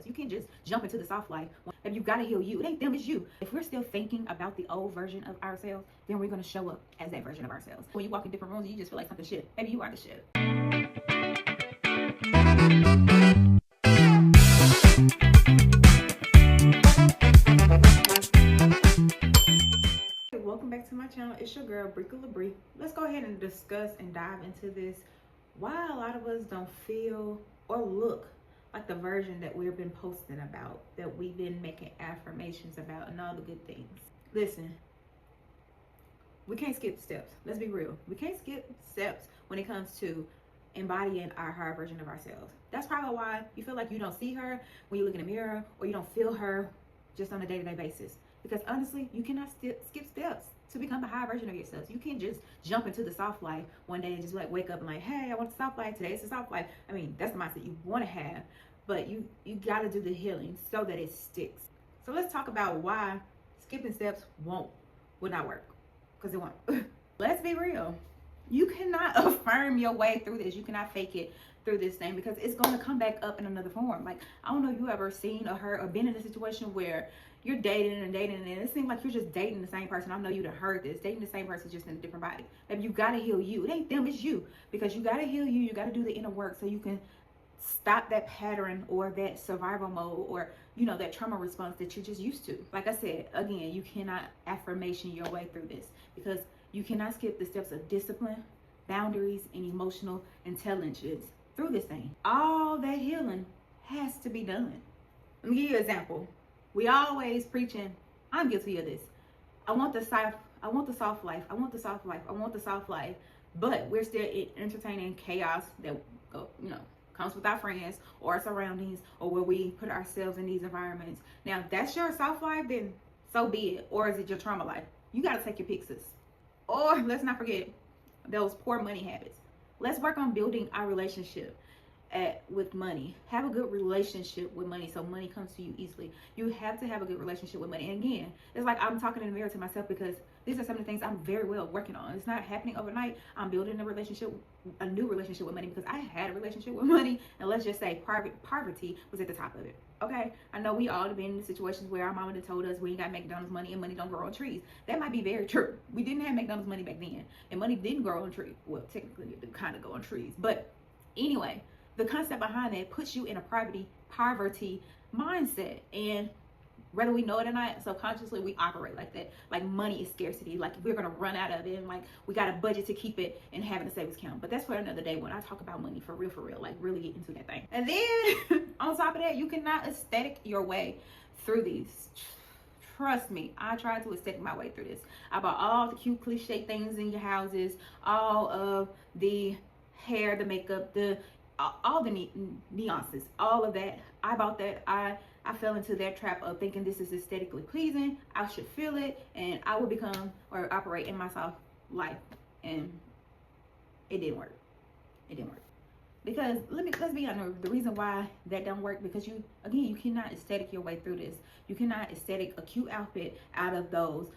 You can't just jump into the soft life. If you gotta heal you, it ain't them, it's you. If we're still thinking about the old version of ourselves, then we're gonna show up as that version of ourselves. When you walk in different rooms, you just feel like something shit. Maybe you are the shit. Welcome back to my channel. It's your girl Breka. Let's go ahead and discuss and dive into this. Why a lot of us don't feel or look like the version that we've been posting about, that we've been making affirmations about, and all the good things. Listen, we can't skip steps. Let's be real. We can't skip steps when it comes to embodying our higher version of ourselves. That's probably why you feel like you don't see her when you look in the mirror, or you don't feel her just on a day-to-day basis. Because honestly, you cannot skip steps to become a higher version of yourself. You can't just jump into the soft life one day and just like wake up and like, hey, I want the soft life. Today's the soft life. I mean, that's the mindset you want to have, but you got to do the healing so that it sticks. So let's talk about why skipping steps will not work, because it won't. Let's be real. You cannot affirm your way through this. You cannot fake it through this thing, because it's going to come back up in another form. Like, I don't know if you ever seen or heard or been in a situation where you're dating and it seems like you're just dating the same person. I know you'd have heard this, dating the same person just in a different body. Maybe you got to heal you. It ain't them, it's you. Because you got to heal you. You got to do the inner work so you can stop that pattern or that survival mode, or that trauma response that you're just used to. Like I said, again, you cannot affirmation your way through this, because you cannot skip the steps of discipline, boundaries, and emotional intelligence through this thing. All that healing has to be done. Let me give you an example. We always preaching, I'm guilty of this. I want the soft life. I want the soft life. I want the soft life. But we're still entertaining chaos that comes with our friends or our surroundings, or where we put ourselves in these environments. Now, if that's your soft life, then so be it. Or is it your trauma life? You got to take your picks, sis. Or let's not forget those poor money habits. Let's work on building our relationship with money. Have a good relationship with money so money comes to you easily. You have to have a good relationship with money. And again, it's like I'm talking in the mirror to myself, because these are some of the things I'm very well working on. It's not happening overnight. I'm building a new relationship with money, because I had a relationship with money, and let's just say poverty was at the top of it. Okay, I know we all have been in situations where our mama told us we ain't got McDonald's money and money don't grow on trees. That might be very true. We didn't have McDonald's money back then, and money didn't grow on trees. Well, technically it did kind of go on trees, but anyway, the concept behind that puts you in a poverty mindset, and whether we know it or not, subconsciously we operate like that. Like, money is scarcity. Like, we're gonna run out of it, and like we got a budget to keep it and having a savings account. But that's for another day when I talk about money for real, like really get into that thing. And then on top of that, you cannot aesthetic your way through these. Trust me, I tried to aesthetic my way through this. I bought all the cute cliche things in your houses, all of the hair, the makeup, all the nuances, all of that. I bought that. I fell into that trap of thinking this is aesthetically pleasing. I should feel it, and I would become or operate in my soft life. And it didn't work. It didn't work. Because let's be honest, the reason why that don't work, because you cannot aesthetic your way through this. You cannot aesthetic a cute outfit out of those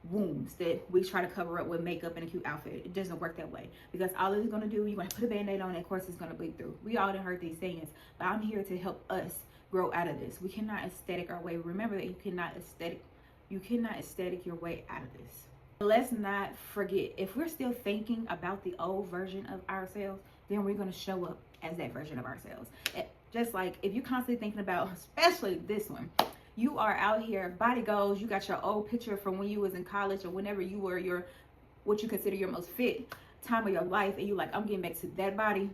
wounds that we try to cover up with makeup and a cute outfit. It doesn't work that way, because all it's going to do, you're going to put a band-aid on, and of course it's going to bleed through. We all done heard these sayings, but I'm here to help us grow out of this. We cannot aesthetic our way. Remember that you cannot aesthetic your way out of this. Let's not forget, if we're still thinking about the old version of ourselves, then we're going to show up as that version of ourselves. Just like if you're constantly thinking about, especially this one, you are out here, body goals, you got your old picture from when you was in college or whenever you were what you consider your most fit time of your life, and you like, I'm getting back to that body.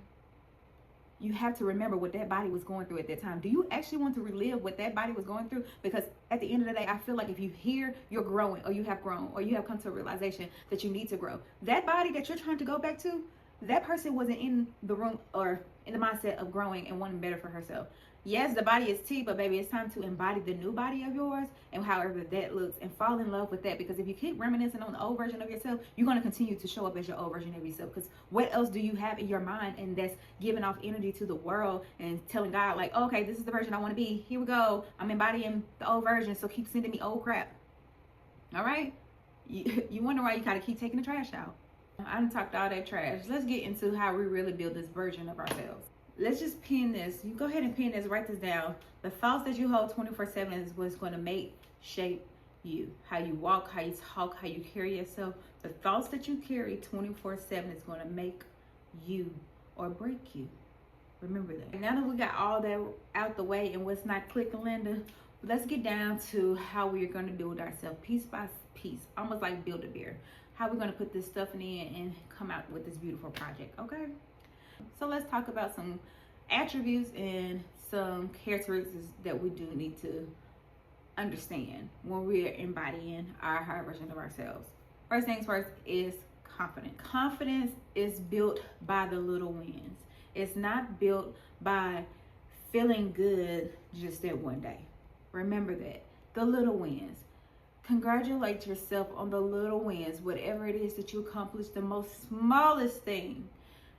You have to remember what that body was going through at that time. Do you actually want to relive what that body was going through? Because at the end of the day, I feel like if you hear you're growing, or you have grown, or you have come to a realization that you need to grow, that body that you're trying to go back to, that person wasn't in the room or in the mindset of growing and wanting better for herself. Yes, the body is tea, but baby, it's time to embody the new body of yours, and however that looks, and fall in love with that. Because if you keep reminiscing on the old version of yourself, you're going to continue to show up as your old version of yourself. Because what else do you have in your mind, and that's giving off energy to the world and telling God, like, oh, okay, this is the version I want to be. Here we go. I'm embodying the old version, so keep sending me old crap. All right? You wonder why you gotta keep taking the trash out. I done talked all that trash. Let's get into how we really build this version of ourselves. let's just pin this. You go ahead and pin this, write this down. The thoughts that you hold 24/7 is what's going to make, shape you. How you walk, how you talk, how you carry yourself. The thoughts that you carry 24/7 is going to make you or break you. Remember that. Now that we got all that out the way and what's not clicking, Linda, let's get down to how we're going to build ourselves piece by piece, almost like Build-A-Bear. How we're going to put this stuff in and come out with this beautiful project, okay? So let's talk about some attributes and some characteristics that we do need to understand when we're embodying our higher version of ourselves. First things first is confidence. Confidence is built by the little wins. It's not built by feeling good just that one day. Remember that. The little wins. Congratulate yourself on the little wins, whatever it is that you accomplished, the most smallest thing.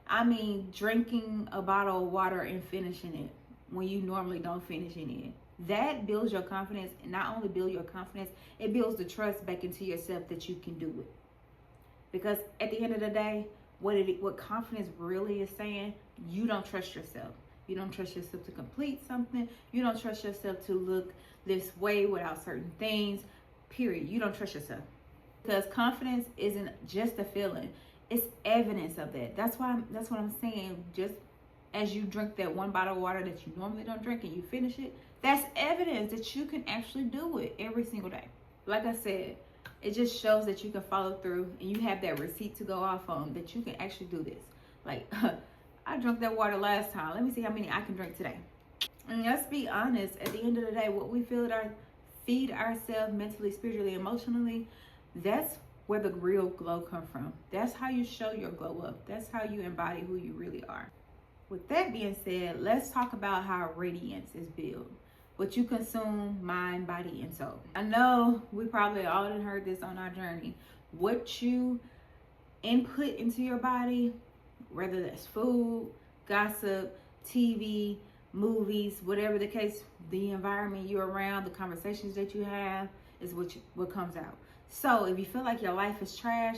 I mean, drinking a bottle of water and finishing it when you normally don't finish it. That builds your confidence, and not only build your confidence, it builds the trust back into yourself that you can do it. Because at the end of the day, what confidence really is saying, you don't trust yourself. You don't trust yourself to complete something. You don't trust yourself to look this way without certain things, period. You don't trust yourself. Because confidence isn't just a feeling. It's evidence of that. That's what I'm saying. Just as you drink that one bottle of water that you normally don't drink and you finish it, that's evidence that you can actually do it every single day. Like I said, it just shows that you can follow through and you have that receipt to go off on, that you can actually do this. Like, I drank that water last time. Let me see how many I can drink today. And let's be honest, at the end of the day, what we feed ourselves mentally, spiritually, emotionally, that's where the real glow comes from. That's how you show your glow up. That's how you embody who you really are. With that being said, let's talk about how radiance is built. What you consume, mind, body, and soul. I know we probably all done heard this on our journey. What you input into your body, whether that's food, gossip, TV, movies, whatever the case, the environment you're around, the conversations that you have, is what comes out. So if you feel like your life is trash,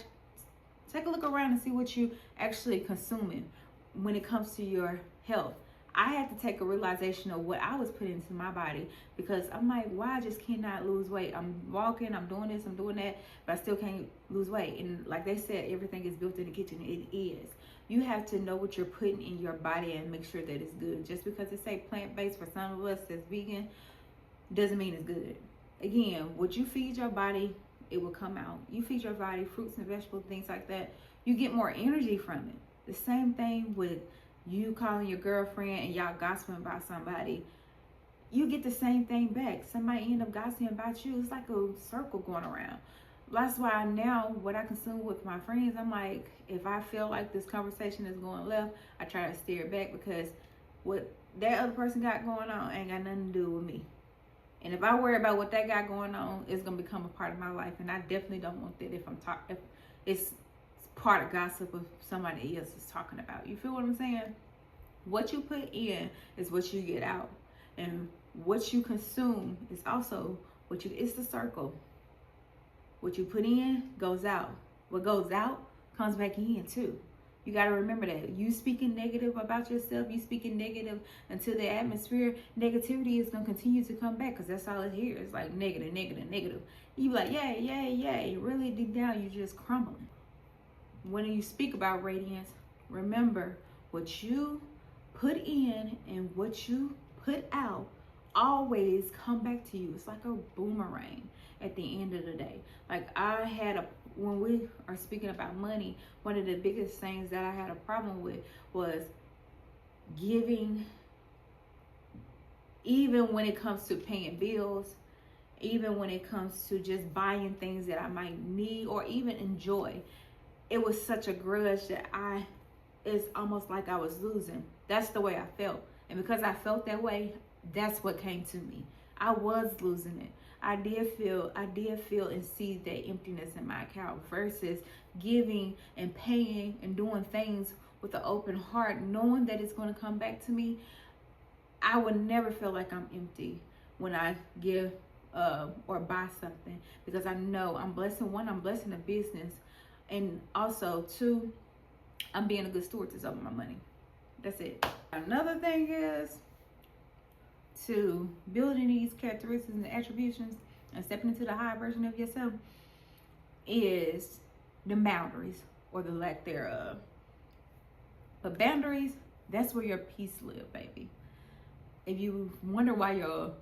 take a look around and see what you actually consuming when it comes to your health. I had to take a realization of what I was putting into my body, because I'm like, why I just cannot lose weight? I'm walking, I'm doing this, I'm doing that, but I still can't lose weight. And like they said, everything is built in the kitchen. It is. You have to know what you're putting in your body and make sure that it's good. Just because it say plant-based for some of us that's vegan doesn't mean it's good. Again, what you feed your body, it will come out. You feed your body fruits and vegetables, things like that, you get more energy from it. The same thing with you calling your girlfriend and y'all gossiping about somebody. You get the same thing back. Somebody end up gossiping about you. It's like a circle going around. That's why now what I consume with my friends, I'm like, if I feel like this conversation is going left, I try to steer it back, because what that other person got going on ain't got nothing to do with me. And if I worry about what they got going on, it's gonna become a part of my life, and I definitely don't want that if it's part of gossip of somebody else is talking about. You feel what I'm saying? What you put in is what you get out, and what you consume is also it's the circle. What you put in goes out. What goes out comes back in too. You got to remember that. You speaking negative about yourself, you speaking negative into the atmosphere, negativity is going to continue to come back, because that's all it hears. It's like negative, negative, negative. You be like, yay, yay, yay. Really deep down, you're just crumbling. When you speak about radiance, remember what you put in and what you put out always come back to you. It's like a boomerang at the end of the day. Like when we are speaking about money, one of the biggest things that I had a problem with was giving, even when it comes to paying bills, even when it comes to just buying things that I might need or even enjoy. It was such a grudge that it's almost like I was losing. That's the way I felt. And because I felt that way, that's what came to me. I was losing it. I did feel and see that emptiness in my account, versus giving and paying and doing things with an open heart, knowing that it's going to come back to me. I would never feel like I'm empty when I give or buy something, because I know I'm blessing the business, and also two, I'm being a good steward of my money. That's it. Another thing is to building these characteristics and attributions and stepping into the higher version of yourself is the boundaries or the lack thereof. But boundaries, that's where your peace lives, baby. If you wonder why your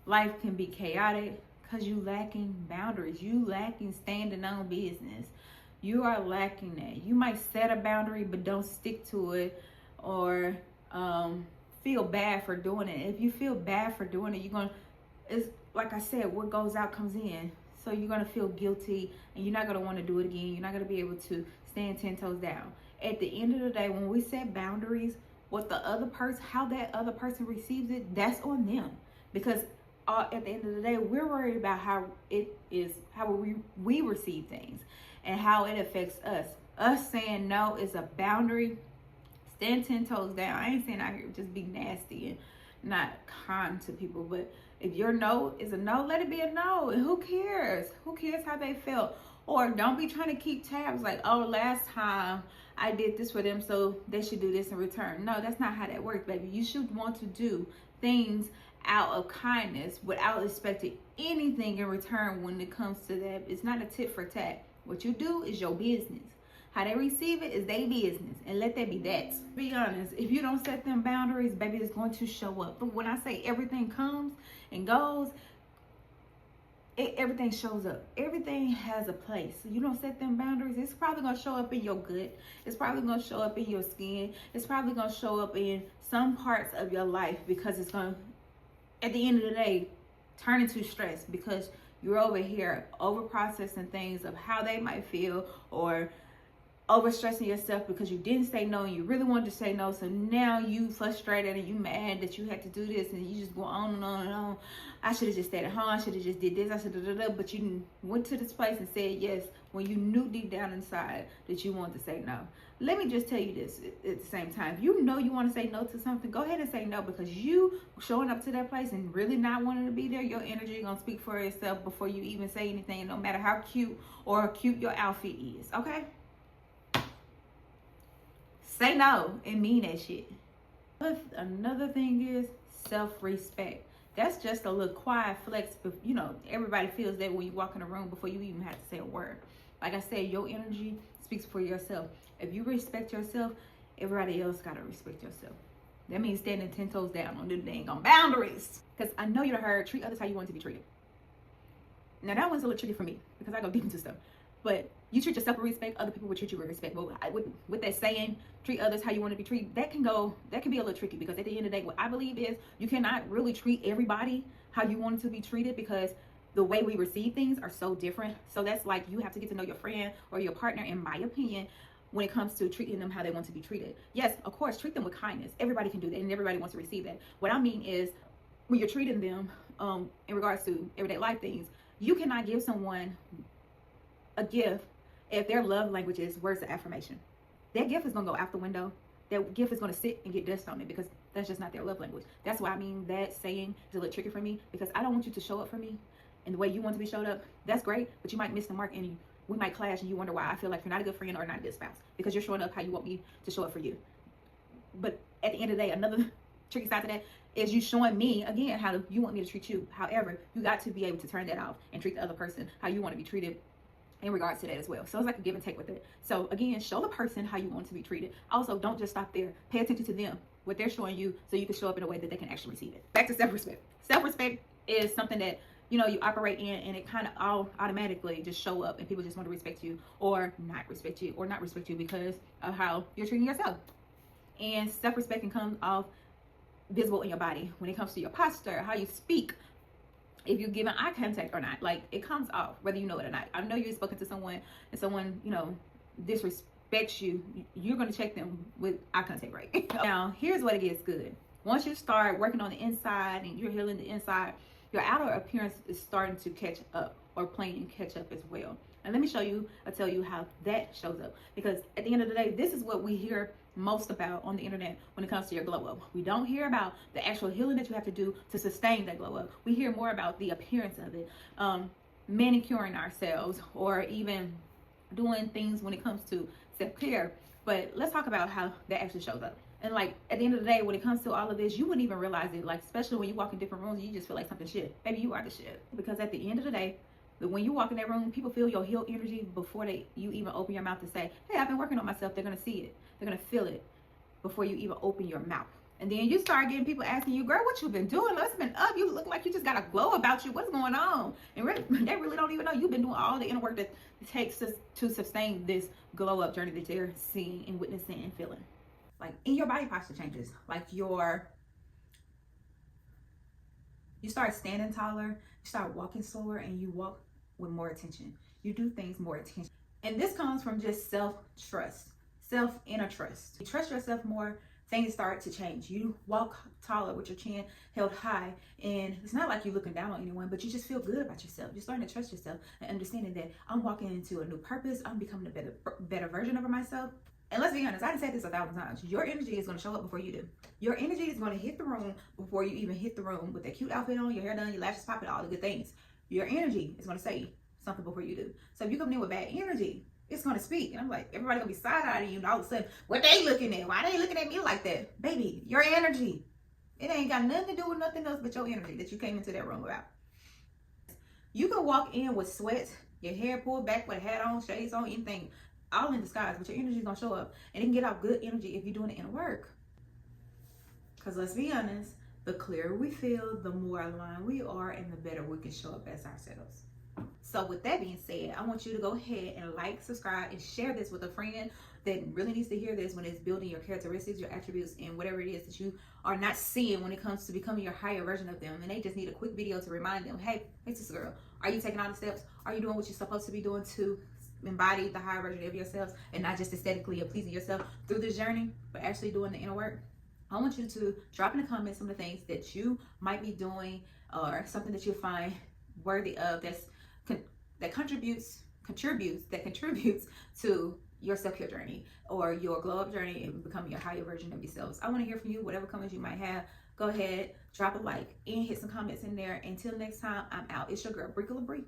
life can be chaotic, because you lacking boundaries, you lacking standing on business. You are lacking that. You might set a boundary but don't stick to it, or feel bad for doing it. If you feel bad for doing it, it's like I said, what goes out comes in. So you're gonna feel guilty and you're not gonna want to do it again. You're not gonna be able to stand 10 toes down. At the end of the day, when we set boundaries, what the other person, how that other person receives it, that's on them. Because at the end of the day, we're worried about how we receive things and how it affects us. Us saying no is a boundary. Stand 10 toes down. I ain't saying out here just be nasty and not kind to people, but if your no is a no, let it be a no. And who cares? Who cares how they felt? Or don't be trying to keep tabs like, oh, last time I did this for them, so they should do this in return. No, that's not how that works, baby. You should want to do things out of kindness without expecting anything in return when it comes to that. It's not a tit for tat. What you do is your business. How they receive it is their business, and let that be that. Be honest, if you don't set them boundaries, baby, it's going to show up. But when I say everything comes and goes, everything shows up. Everything has a place. So you don't set them boundaries, it's probably going to show up in your gut. It's probably going to show up in your skin. It's probably going to show up in some parts of your life, because it's going to, at the end of the day, turn into stress, because you're over here over processing things of how they might feel, or overstressing yourself because you didn't say no and you really wanted to say no. So now you frustrated and you mad that you had to do this, and you just go on and on and on. I should have just stayed at home. I should have just did this. I should have, but you went to this place and said yes when you knew deep down inside that you wanted to say no. Let me just tell you this at the same time. If you know you want to say no to something, go ahead and say no, because you showing up to that place and really not wanting to be there, your energy is going to speak for itself before you even say anything, no matter how cute or cute your outfit is, okay? Say no and mean that shit. Another thing is self-respect. That's just a little quiet flex, but you know, everybody feels that when you walk in a room before you even have to say a word. Like I said, your energy speaks for yourself. If you respect yourself, everybody else gotta respect yourself. That means standing 10 toes down on them dang on boundaries. Because I know you heard treat others how you want to be treated. Now that one's a little tricky for me because I go deep into stuff. But you treat yourself with respect, other people will treat you with respect. But with that saying, treat others how you want to be treated, that can be a little tricky, because at the end of the day, what I believe is you cannot really treat everybody how you want to be treated, because the way we receive things are so different. So that's like, you have to get to know your friend or your partner, in my opinion, when it comes to treating them how they want to be treated. Yes, of course, treat them with kindness. Everybody can do that, and everybody wants to receive that. What I mean is, when you're treating them in regards to everyday life things, you cannot give someone a gift if their love language is words of affirmation. That gift is going to go out the window. That gift is going to sit and get dust on it, because that's just not their love language. That's why I mean that saying is a little tricky for me, because I don't want you to show up for me in the way you want to be showed up. That's great, but you might miss the mark, and we might clash, and you wonder why I feel like you're not a good friend or not a good spouse, because you're showing up how you want me to show up for you. But at the end of the day, another tricky side to that is you showing me again how you want me to treat you. However, you got to be able to turn that off and treat the other person how you want to be treated in regards to that as well. So it's like a give and take with it. So again, show the person how you want to be treated. Also, don't just stop there. Pay attention to them, what they're showing you, so you can show up in a way that they can actually receive it. Back to self-respect. Self-respect is something that, you know, you operate in, and it kind of all automatically just show up, and people just want to respect you or not respect you, or not respect you because of how you're treating yourself. And self-respect can come off visible in your body when it comes to your posture, how you speak, if you're giving eye contact or not. Like, it comes off whether you know it or not. I know you've spoken to someone and someone, you know, disrespects you, you're going to check them with eye contact, right? Now, here's what it gets good. Once you start working on the inside and you're healing the inside, your outer appearance is starting to catch up, or playing catch up as well. And let me tell you how that shows up. Because at the end of the day, this is what we hear most about on the internet when it comes to your glow up. We don't hear about the actual healing that you have to do to sustain that glow up. We hear more about the appearance of it, manicuring ourselves, or even doing things when it comes to self-care. But let's talk about how that actually shows up. And like at the end of the day, when it comes to all of this, you wouldn't even realize it. Like, especially when you walk in different rooms, you just feel like something shit. Maybe you are the shit. Because at the end of the day, when you walk in that room, people feel your healed energy before you even open your mouth to say, hey, I've been working on myself. They're gonna see it. They're gonna feel it before you even open your mouth. And then you start getting people asking you, girl, what you been doing? What's been up? You look like you just got a glow about you. What's going on? And really, they really don't even know you've been doing all the inner work that it takes to sustain this glow up journey that they're seeing and witnessing and feeling. Like, in your body posture changes. Like you start standing taller, you start walking slower, and you walk with more attention. You do things more attention. And this comes from just self-trust, inner trust. You trust yourself more, things start to change. You walk taller with your chin held high, and it's not like you're looking down on anyone, but you just feel good about yourself. You're starting to trust yourself and understanding that I'm walking into a new purpose. I'm becoming a better version of myself. And let's be honest, I done said this 1,000 times. Your energy is going to show up before you do. Your energy is going to hit the room before you even hit the room with that cute outfit on, your hair done, your lashes popping, all the good things. Your energy is going to say something before you do. So if you come in with bad energy, it's going to speak. And I'm like, everybody going to be side-eyeing you, and all of a sudden, what they looking at? Why they looking at me like that? Baby, your energy. It ain't got nothing to do with nothing else but your energy that you came into that room about. You can walk in with sweat, your hair pulled back with a hat on, shades on, anything, all in disguise, but your energy is going to show up. And it can get out good energy if you're doing it in work. Because let's be honest, the clearer we feel, the more aligned we are, and the better we can show up as ourselves. So with that being said, I want you to go ahead and like, subscribe, and share this with a friend that really needs to hear this when it's building your characteristics, your attributes, and whatever it is that you are not seeing when it comes to becoming your higher version of them. And they just need a quick video to remind them, hey, sister girl, are you taking all the steps? Are you doing what you're supposed to be doing to embody the higher version of yourselves, and not just aesthetically or pleasing yourself through this journey, but actually doing the inner work? I want you to drop in the comments some of the things that you might be doing, or something that you find worthy of that contributes to your self-care journey or your glow up journey and becoming your higher version of yourselves. I want to hear from you. Whatever comments you might have, go ahead, drop a like and hit some comments in there. Until next time, I'm out. It's your girl, Breka.